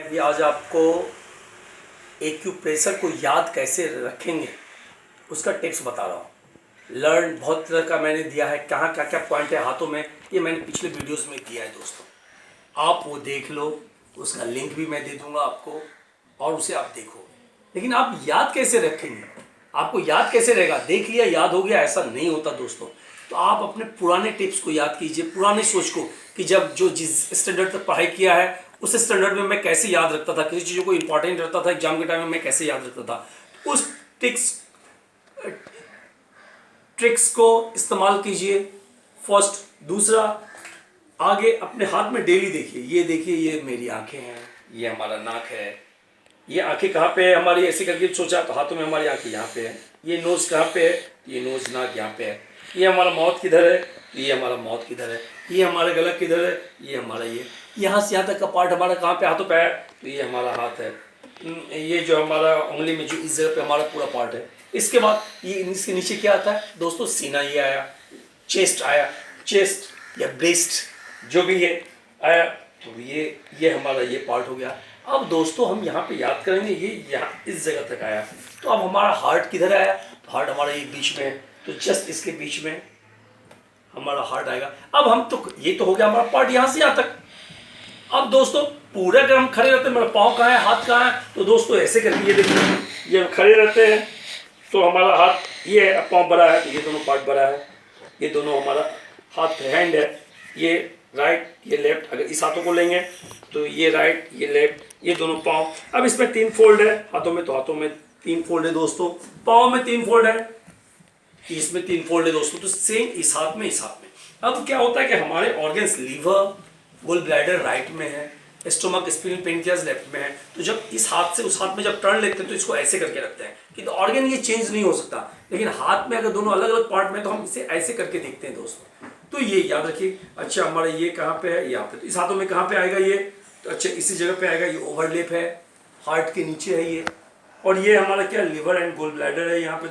अभी आज आपको एक्यूप्रेशर को याद कैसे रखेंगे उसका टिप्स बता रहा हूँ। लर्न बहुत तरह का मैंने दिया है, कहाँ क्या क्या पॉइंट है हाथों में, ये मैंने पिछले वीडियोस में दिया है दोस्तों। आप वो देख लो, उसका लिंक भी मैं दे दूंगा आपको और उसे आप देखो। लेकिन आप याद कैसे रखेंगे, आपको याद कैसे रहेगा? देख लिया याद हो गया, ऐसा नहीं होता दोस्तों। तो आप अपने पुराने टिप्स को याद कीजिए, पुराने सोच को, कि जब जो जिस स्टैंडर्ड तक पढ़ाई किया है उस स्टैंडर्ड में मैं कैसे याद रखता था, किसी चीज़ों को इंपॉर्टेंट रहता था एग्जाम के टाइम में मैं कैसे याद रखता था, उस ट्रिक्स को इस्तेमाल कीजिए। फर्स्ट। दूसरा, आगे अपने हाथ में डेली देखिए, ये देखिए ये मेरी आंखें हैं, ये हमारा नाक है, ये आंखें कहाँ पे है हमारी, ऐसे करके सोचा तो हाथों में हमारी आंखें यहाँ पे है। ये नोज कहाँ पे है, ये नोज नाक यहाँ पे है। ये हमारा माउथ किधर है, ये हमारा माउथ किधर है। ये हमारा गला किधर है, ये हमारा ये यहाँ से यहाँ तक का पार्ट हमारा कहाँ पे हाथों पे है, तो ये हमारा हाथ है। ये जो हमारा उंगली में जो इस जगह पे हमारा पूरा पार्ट है। इसके बाद ये इसके नीचे क्या आता है दोस्तों, सीना ये आया, चेस्ट आया, चेस्ट या ब्रेस्ट जो भी है आया, तो ये हमारा ये पार्ट हो गया। अब दोस्तों हम यहाँ पे याद करेंगे, ये यहाँ इस जगह तक आया, तो अब हमारा हार्ट किधर आया, तो हार्ट हमारा ये बीच में है, तो जस्ट इसके बीच में हमारा हार्ट आएगा। अब हम तो ये तो हो गया हमारा पार्ट यहाँ से यहाँ तक। अब दोस्तों पूरा अगर हम खड़े रहते हैं, मेरा पाँव कहाँ है, हाथ कहाँ है, तो दोस्तों ऐसे करके ये देखिए, ये खड़े रहते हैं तो हमारा हाथ ये है, पाँव बड़ा है तो ये दोनों पार्ट बड़ा है, ये दोनों हमारा हाथ हैंड है, ये राइट ये लेफ्ट। अगर इस हाथों को लेंगे तो ये राइट ये लेफ्ट, ये दोनों पाँव। अब इसमें 3 फोल्ड है हाथों में, तो हाथों में 3 फोल्ड है दोस्तों, पाँव में 3 फोल्ड है, इसमें 3 फोल्ड है दोस्तों। तो सेम इस हाथ में इस हाथ में। अब क्या होता है कि हमारे organs liver gall bladder right में है, स्टोमक स्प्लीन पेनक्रियाज लेफ्ट में है। तो जब इस हाथ से उस हाथ में जब टर्न लेते हैं तो इसको ऐसे करके रखते हैं कि तो ऑर्गन ये चेंज नहीं हो सकता। लेकिन हाथ में अगर दोनों अलग अलग पार्ट में, तो हम इसे ऐसे करके देखते हैं दोस्तों। तो ये याद रखिए। अच्छा हमारा ये कहाँ पे है, यहाँ पे, तो इस हाथों में कहाँ पे आएगा ये, तो अच्छा इसी जगह पे आएगा, ये ओवरलेप है, हार्ट के नीचे है ये। और ये हमारा क्या, लिवर एंड गोल ब्लैडर है, यहाँ पे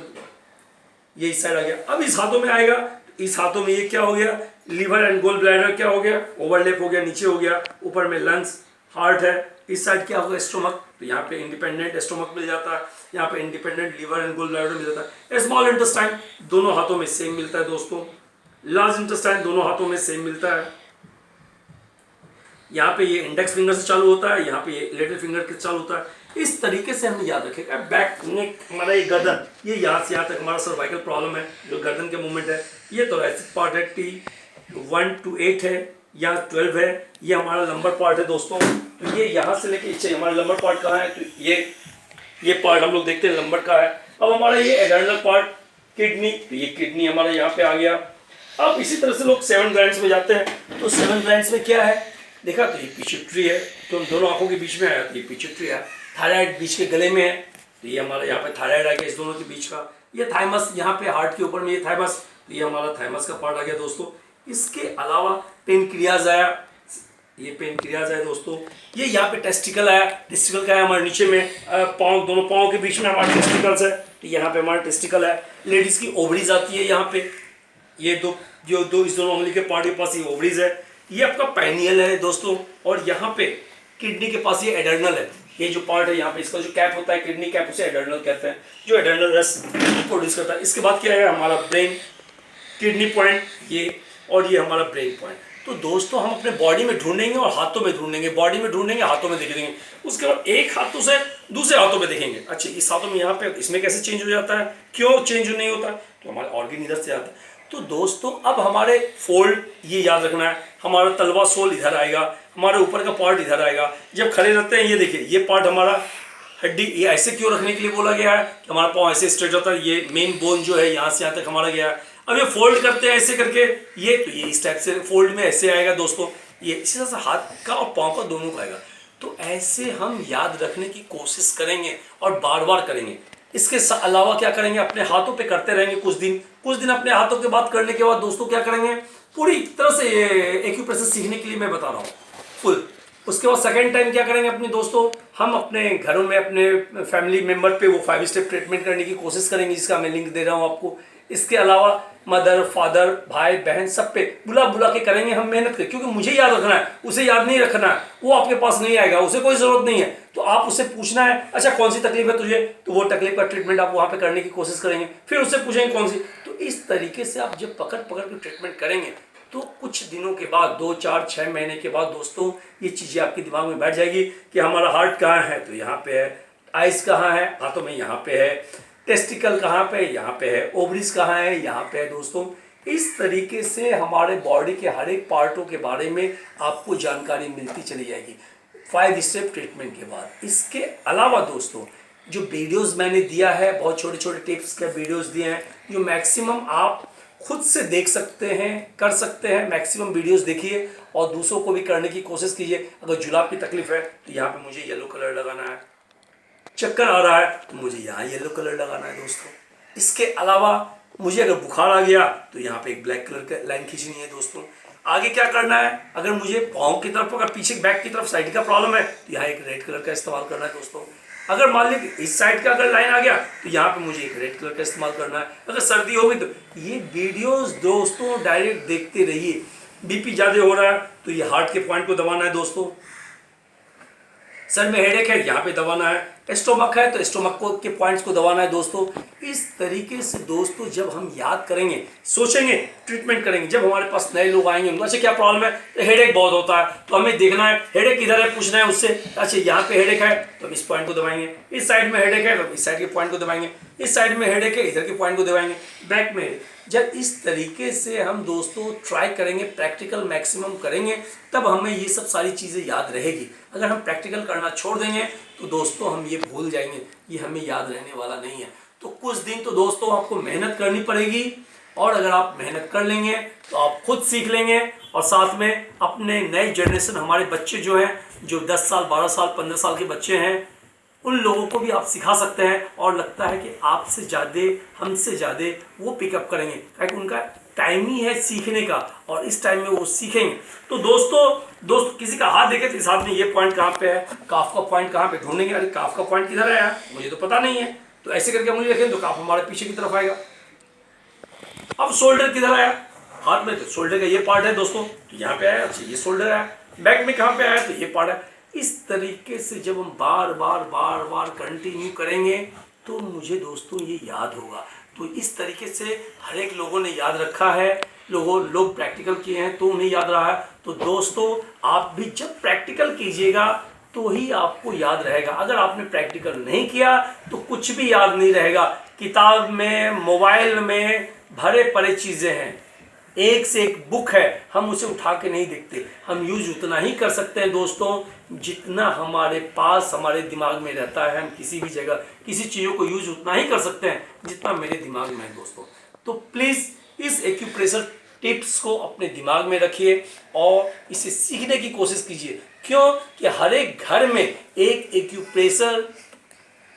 ये इस साइड आ गया। अब इस हाथों में आएगा, इस हाथों में ये क्या हो गया, लीवर एंड गोल ब्लैडर क्या हो गया, ओवरलेप हो गया, नीचे हो गया। ऊपर में लंग्स हार्ट है, इस साइड क्या होगा, स्टोमक, तो यहाँ पे इंडिपेंडेंट स्टोमक मिल जाता है, यहाँ पे independent liver and gall bladder मिल जाता है। स्मॉल इंटेस्टाइन दोनों हाथों में सेम मिलता है दोस्तों, लार्ज इंटेस्टाइन दोनों हाथों में सेम मिलता है। यहाँ पे ये इंडेक्स फिंगर से चालू होता है, यहाँ पे ये लिटिल फिंगर के चालू होता है। इस तरीके से हमने याद रखेगा। बैक नेक हमारा ये गर्दन, ये यहाँ से यहाँ तक हमारा सर्वाइकल प्रॉब्लम है, जो गर्दन के मूवमेंट है। ये थोरैसिक पार्ट है, T1 to 8 है, यहाँ 12 है, ये हमारा लंबर पार्ट है दोस्तों। तो ये यहाँ से लेके इच्छा हमारा लंबर पार्ट कहाँ है, तो ये पार्ट हम लोग देखते हैं लंबर का है। अब हमारा ये एडर्नल पार्ट किडनी, तो ये किडनी हमारा यहाँ पे आ गया। अब इसी तरह से लोग 7 ग्लैंड्स में जाते हैं, तो 7 ग्लैंड्स में क्या है देखा, तो ये पिट्यूटरी है, तो दोनों आंखों के बीच में आया, तो ये पिट्यूटरी है। थायराइड बीच के गले में है, तो ये हमारा यहाँ पे थायराइड आ गया इस दोनों के बीच का। ये थाइमस यहाँ पे हार्ट के ऊपर में, ये थाइमस, तो ये हमारा थाइमस का पार्ट आ गया दोस्तों। इसके अलावा पेनक्रियाज आया, ये पेनक्रियाज आया दोस्तों। ये यहाँ पे टेस्टिकल आया, टेस्टिकल का है हमारे नीचे में, पाँव, दोनों पाँव के बीच में हमारा टेस्टिकल्स है, तो यहाँ पे हमारा टेस्टिकल है। लेडीज की ओवरीज आती है यहाँ पे, ये दो इस दोनों उंगली के पार्ट के पास ये ओवरीज है। ये आपका पैनियल है दोस्तों, और यहाँ पे किडनी के पास ये एडर्नल है। ये जो पार्ट है यहाँ पे, इसका जो कैप होता है किडनी कैप, उसे एडर्नल कहते हैं, जो एडर्नल रस प्रोड्यूस करता है। इसके बाद क्या है हमारा ब्रेन, किडनी पॉइंट ये, और ये हमारा ब्रेन पॉइंट। तो दोस्तों हम अपने बॉडी में ढूंढेंगे और हाथों में ढूंढेंगे, बॉडी में ढूंढेंगे, हाथों में देखेंगे। उसके बाद एक हाथों से दूसरे हाथों में देखेंगे, अच्छा इस हाथों में यहाँ पे इसमें कैसे चेंज हो जाता है, क्यों चेंज नहीं होता, तो हमारे ऑर्गन इधर से आता है। तो दोस्तों अब हमारे फोल्ड ये याद रखना है, हमारा तलवा सोल इधर आएगा, हमारे ऊपर का पार्ट इधर आएगा। जब खड़े रहते हैं ये देखिए, ये पार्ट हमारा हड्डी, ये ऐसे क्यों रखने के लिए बोला गया है कि हमारा पाँव ऐसे स्ट्रेट होता है, ये मेन बोन जो है यहाँ से यहाँ तक हमारा गया है। अब ये फोल्ड करते हैं ऐसे करके, ये तो ये इस टाइप से फोल्ड में ऐसे आएगा दोस्तों, ये इसी तरह से हाथ का और पाँव का दोनों का आएगा। तो ऐसे हम याद रखने की कोशिश करेंगे और बार बार करेंगे। इसके अलावा क्या करेंगे, अपने हाथों पे करते रहेंगे कुछ दिन अपने हाथों के बाद करने के बाद दोस्तों क्या करेंगे, पूरी तरह से एक्यूप्रेशर सीखने के लिए मैं बता रहा हूँ फुल। उसके बाद सेकेंड टाइम क्या करेंगे अपने दोस्तों, हम अपने घरों में अपने फैमिली मेम्बर पे वो 5 स्टेप ट्रीटमेंट करने की कोशिश करेंगे, जिसका मैं लिंक दे रहा हूँ आपको। इसके अलावा मदर, फादर, भाई बहन सब पे बुला बुला के करेंगे हम मेहनत करें, क्योंकि मुझे याद रखना है, उसे याद नहीं रखना है, वो आपके पास नहीं आएगा, उसे कोई ज़रूरत नहीं है। तो आप उससे पूछना है, अच्छा कौन सी तकलीफ है तुझे, तो वो तकलीफ का ट्रीटमेंट आप वहाँ पे करने की कोशिश करेंगे, फिर उससे पूछेंगे कौन सी। तो इस तरीके से आप जब पकड़ पकड़ के ट्रीटमेंट करेंगे तो कुछ दिनों के बाद, 2, 4, 6 महीने के बाद दोस्तों ये चीज़ें आपके दिमाग में बैठ जाएगी कि हमारा हार्ट कहाँ है, तो यहाँ पे है, आइस कहाँ है, हाथों में यहाँ पे है, टेस्टिकल कहाँ पे, यहाँ पे है, ओवरीज कहाँ है, यहाँ पे है। दोस्तों इस तरीके से हमारे बॉडी के हर एक पार्टों के बारे में आपको जानकारी मिलती चली जाएगी 5 स्टेप ट्रीटमेंट के बाद। इसके अलावा दोस्तों जो वीडियोस मैंने दिया है, बहुत छोटे छोटे टिप्स के वीडियोस दिए हैं जो मैक्सिमम आप खुद से देख सकते हैं, कर सकते हैं। मैक्सिमम वीडियोस देखिए और दूसरों को भी करने की कोशिश कीजिए। अगर जुलाब की तकलीफ है तो यहाँ पे मुझे येलो कलर लगाना है, चक्कर आ रहा है तो मुझे यहाँ येलो कलर लगाना है दोस्तों। इसके अलावा मुझे अगर बुखार आ गया तो यहाँ पे एक ब्लैक कलर का लाइन खींचनी है दोस्तों। आगे क्या करना है, अगर मुझे पाँव की तरफ, अगर पीछे बैक की तरफ साइड का प्रॉब्लम है तो यहाँ एक रेड कलर का इस्तेमाल करना है दोस्तों। अगर मान लीजिए इस साइड का अगर लाइन आ गया तो यहाँ पे मुझे एक रेड कलर का इस्तेमाल करना है। अगर सर्दी होगी तो ये वीडियोस दोस्तों डायरेक्ट देखते रहिए। बीपी ज़्यादा हो रहा है तो ये हार्ट के पॉइंट को दबाना है दोस्तों। सर में हेडेक है, यहाँ पे दबाना है। स्टोमक है तो स्टोमक को के पॉइंट्स को दबाना है दोस्तों। इस तरीके से दोस्तों जब हम याद करेंगे, सोचेंगे, ट्रीटमेंट करेंगे, जब हमारे पास नए लोग आएंगे उनको अच्छा क्या प्रॉब्लम है, तो हेडेक बहुत होता है तो हमें देखना है हेडेक किधर है, पूछना है उससे। अच्छा यहाँ पे हेडेक है तो इस पॉइंट को दबाएंगे, इस साइड में हेडेक है तो इस साइड के पॉइंट को दबाएंगे, इस साइड में हेडेक है इधर के पॉइंट को दबाएंगे, बैक में हेडेक। जब इस तरीके से हम दोस्तों ट्राई करेंगे, प्रैक्टिकल मैक्सिमम करेंगे, तब हमें ये सब सारी चीज़ें याद रहेगी। अगर हम प्रैक्टिकल करना छोड़ देंगे तो दोस्तों हम ये भूल जाएंगे, ये हमें याद रहने वाला नहीं है। तो कुछ दिन तो दोस्तों आपको मेहनत करनी पड़ेगी और अगर आप मेहनत कर लेंगे तो आप खुद सीख लेंगे और साथ में अपने नए जनरेशन, हमारे बच्चे जो हैं, जो 10 साल, 12 साल, 15 साल के बच्चे हैं, उन लोगों को भी आप सिखा सकते हैं। और लगता है कि आपसे ज़्यादा, हमसे ज़्यादा वो पिकअप करेंगे, क्योंकि उनका टाइम ही है सीखने का और इस टाइम में वो सीखेंगे। तो दोस्तों किसी का हाथ देखे तो इस हाथ में ये पॉइंट कहाँ पे है, काफ का पॉइंट कहाँ पे ढूंढेंगे। अरे काफ का पॉइंट किधर है यार, मुझे तो पता नहीं है। तो ऐसे करके मुझे देखें तो काफ हमारे पीछे की तरफ आएगा। अब शोल्डर किधर आया, हाथ में तो शोल्डर का ये पार्ट है दोस्तों, तो यहाँ पे आया। अच्छा ये शोल्डर है, बैक में कहाँ पे आया, तो ये पार्ट है। इस तरीके से जब हम बार बार कंटिन्यू करेंगे तो मुझे दोस्तों ये याद होगा। तो इस तरीके से हर एक लोगों ने याद रखा है, लोग प्रैक्टिकल किए हैं तो उन्हें याद रहा है। तो दोस्तों आप भी जब प्रैक्टिकल कीजिएगा तो ही आपको याद रहेगा। अगर आपने प्रैक्टिकल नहीं किया तो कुछ भी याद नहीं रहेगा। किताब में, मोबाइल में भरे पड़े चीज़ें हैं, एक से एक बुक है, हम उसे उठा के नहीं देखते। हम यूज उतना ही कर सकते हैं दोस्तों जितना हमारे पास, हमारे दिमाग में रहता है। हम किसी भी जगह किसी चीज़ों को यूज उतना ही कर सकते हैं जितना मेरे दिमाग में है दोस्तों। तो प्लीज़ इस एक्यूप्रेशर टिप्स को अपने दिमाग में रखिए और इसे सीखने की कोशिश कीजिए। क्यों कि हर एक घर में एक एक्यूप्रेशर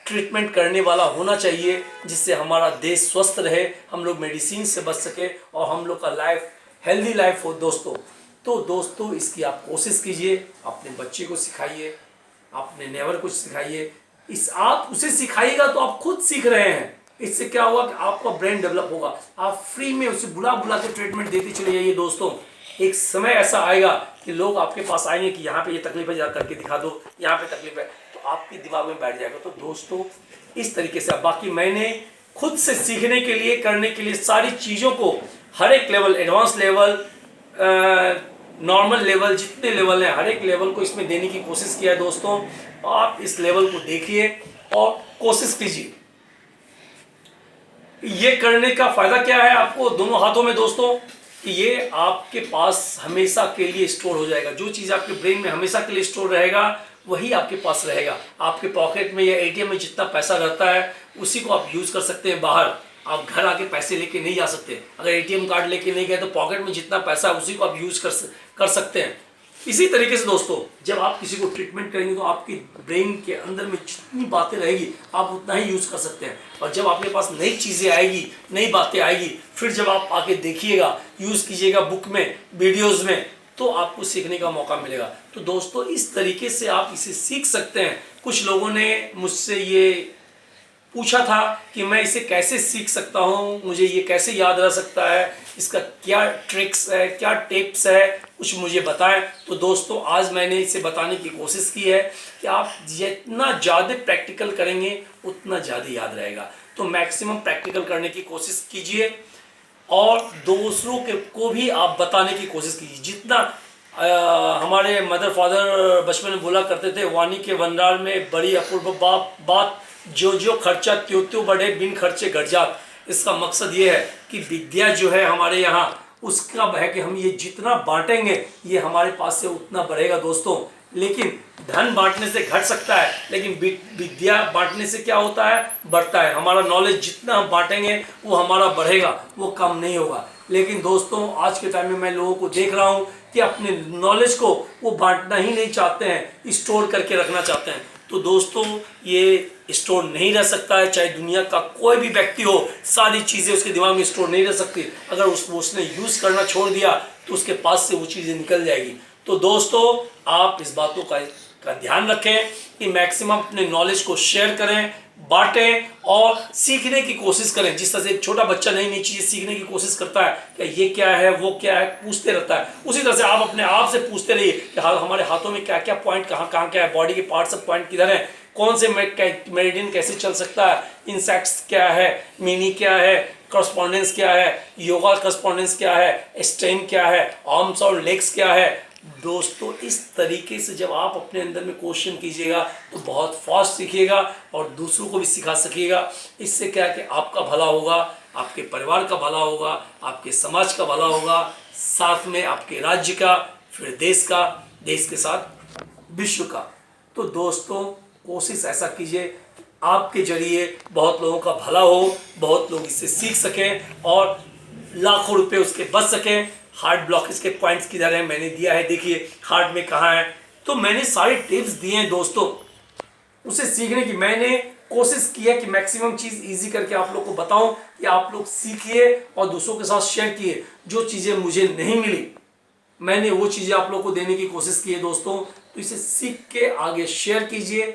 ट्रीटमेंट करने वाला होना चाहिए, जिससे हमारा देश स्वस्थ रहे, हम लोग मेडिसिन से बच सके और हम लोग का लाइफ हेल्दी लाइफ हो दोस्तों। तो दोस्तों इसकी आप कोशिश कीजिए, अपने बच्चे को सिखाइए, अपने नेबर को सिखाइए। आप उसे सिखाइएगा तो आप खुद सीख रहे हैं। इससे क्या होगा कि आपका ब्रेन डेवलप होगा। आप फ्री में उसे बुला बुला के ट्रीटमेंट देते चले जाइए दोस्तों। एक समय ऐसा आएगा कि लोग आपके पास आएंगे कि यहाँ पे ये तकलीफ है, जरा करके दिखा दो, यहाँ पे तकलीफ है, तो आपके दिमाग में बैठ जाएगा। तो दोस्तों इस तरीके से, बाकी मैंने खुद से सीखने के लिए, करने के लिए सारी चीज़ों को हर एक level, advance level, normal level, जितने लेवल हैं हर एक लेवल को इसमें देने की कोशिश किया है दोस्तों। आप इस लेवल को देखिए और कोशिश कीजिए। ये करने का फायदा क्या है आपको दोनों हाथों में दोस्तों, कि ये आपके पास हमेशा के लिए स्टोर हो जाएगा। जो चीज़ आपके ब्रेन में हमेशा के लिए स्टोर रहेगा वही आपके पास रहेगा। आपके पॉकेट में या एटीएम में जितना पैसा रहता है उसी को आप यूज़ कर सकते हैं। बाहर आप घर आके पैसे लेके नहीं जा सकते। अगर एटीएम कार्ड लेके नहीं गए तो पॉकेट में जितना पैसा है उसी को आप यूज़ कर सकते हैं। इसी तरीके से दोस्तों जब आप किसी को ट्रीटमेंट करेंगे तो आपकी ब्रेन के अंदर में जितनी बातें रहेगी आप उतना ही यूज़ कर सकते हैं। और जब आपके पास नई चीज़ें आएगी, नई बातें आएगी, फिर जब आप आके देखिएगा, यूज़ कीजिएगा बुक में, वीडियोज़ में, तो आपको सीखने का मौका मिलेगा। तो दोस्तों इस तरीके से आप इसे सीख सकते हैं। कुछ लोगों ने मुझसे ये पूछा था कि मैं इसे कैसे सीख सकता हूँ, मुझे ये कैसे याद रह सकता है, इसका क्या ट्रिक्स है, क्या टिप्स है, कुछ मुझे बताएं। तो दोस्तों आज मैंने इसे बताने की कोशिश की है कि आप जितना ज़्यादा प्रैक्टिकल करेंगे उतना ज़्यादा याद रहेगा। तो मैक्सिमम प्रैक्टिकल करने की कोशिश कीजिए और दूसरों के को भी आप बताने की कोशिश कीजिए। जितना हमारे मदर फादर बचपन में बोला करते थे, वाणी के भंडार में बड़ी अपूर्व बात, जो जो खर्चा त्यों त्यों बढ़े, बिन खर्चे घट जात। इसका मकसद ये है कि विद्या जो है हमारे यहाँ, उसका है कि हम ये जितना बांटेंगे ये हमारे पास से उतना बढ़ेगा दोस्तों। लेकिन धन बांटने से घट सकता है, लेकिन विद्या बांटने से क्या होता है, बढ़ता है। हमारा नॉलेज जितना हम बांटेंगे वो हमारा बढ़ेगा, वो कम नहीं होगा। लेकिन दोस्तों आज के टाइम में मैं लोगों को देख रहा हूँ कि अपने नॉलेज को वो बांटना ही नहीं चाहते हैं, स्टोर करके रखना चाहते हैं। तो दोस्तों ये स्टोर नहीं रह सकता है, चाहे दुनिया का कोई भी व्यक्ति हो, सारी चीज़ें उसके दिमाग में स्टोर नहीं रह सकती। अगर उसने यूज़ करना छोड़ दिया तो उसके पास से वो चीज़ें निकल जाएगी। तो दोस्तों आप इस बातों का ध्यान रखें कि मैक्सिमम अपने नॉलेज को शेयर करें, बांटें और सीखने की कोशिश करें। जिस तरह से एक छोटा बच्चा नई नई चीज़ें सीखने की कोशिश करता है कि ये क्या है, वो क्या है, पूछते रहता है, उसी तरह से आप अपने आप से पूछते रहिए कि हमारे हाथों में क्या क्या पॉइंट, कहाँ कहाँ क्या है, बॉडी के पार्ट्स ऑफ पॉइंट किधर है, कौन से मेरिडियन कैसे चल सकता है, इंसेक्ट्स क्या है, मीनी क्या है, करस्पॉन्डेंस क्या है, योगा करस्पॉन्डेंस क्या है, स्ट्रेन क्या है, आर्म्स और लेग्स क्या है। दोस्तों इस तरीके से जब आप अपने अंदर में क्वेश्चन कीजिएगा तो बहुत फास्ट सीखिएगा और दूसरों को भी सिखा सकिएगा। इससे क्या है कि आपका भला होगा, आपके परिवार का भला होगा, आपके समाज का भला होगा, साथ में आपके राज्य का, फिर देश का, देश के साथ विश्व का। तो दोस्तों कोशिश ऐसा कीजिए आपके जरिए बहुत लोगों का भला हो, बहुत लोग इससे सीख सकें और लाखों रुपए उसके बच सकें। हार्ट ब्लॉकेज के पॉइंट्स किधर है मैंने दिया है, देखिए हार्ट में कहाँ है। तो मैंने सारे टिप्स दिए हैं दोस्तों उसे सीखने की। मैंने कोशिश की है कि मैक्सिमम चीज़ इजी करके आप लोग को बताऊं कि आप लोग सीखिए और दूसरों के साथ शेयर किए। जो चीज़ें मुझे नहीं मिली मैंने वो चीज़ें आप लोग को देने की कोशिश की है दोस्तों। तो इसे सीख के आगे शेयर कीजिए,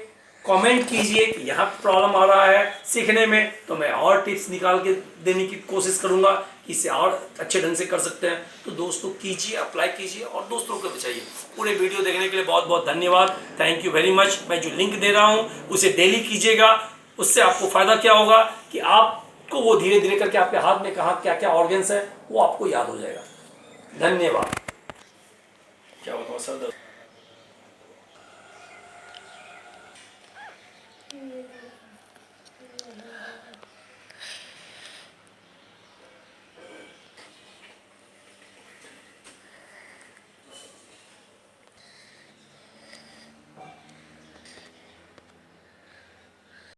कमेंट कीजिए कि यहाँ प्रॉब्लम आ रहा है सीखने में, तो मैं और टिप्स निकाल के देने की कोशिश करूँगा कि इसे और अच्छे ढंग से कर सकते हैं। तो दोस्तों कीजिए, अप्लाई कीजिए और दोस्तों को बचाइए। पूरे वीडियो देखने के लिए बहुत बहुत धन्यवाद, थैंक यू वेरी मच। मैं जो लिंक दे रहा हूँ उसे डेली कीजिएगा। उससे आपको फ़ायदा क्या होगा कि आपको वो धीरे धीरे करके आपके हाथ में कहाँ क्या क्या ऑर्गन्स है वो आपको याद हो जाएगा। धन्यवाद। क्या बताओ सर।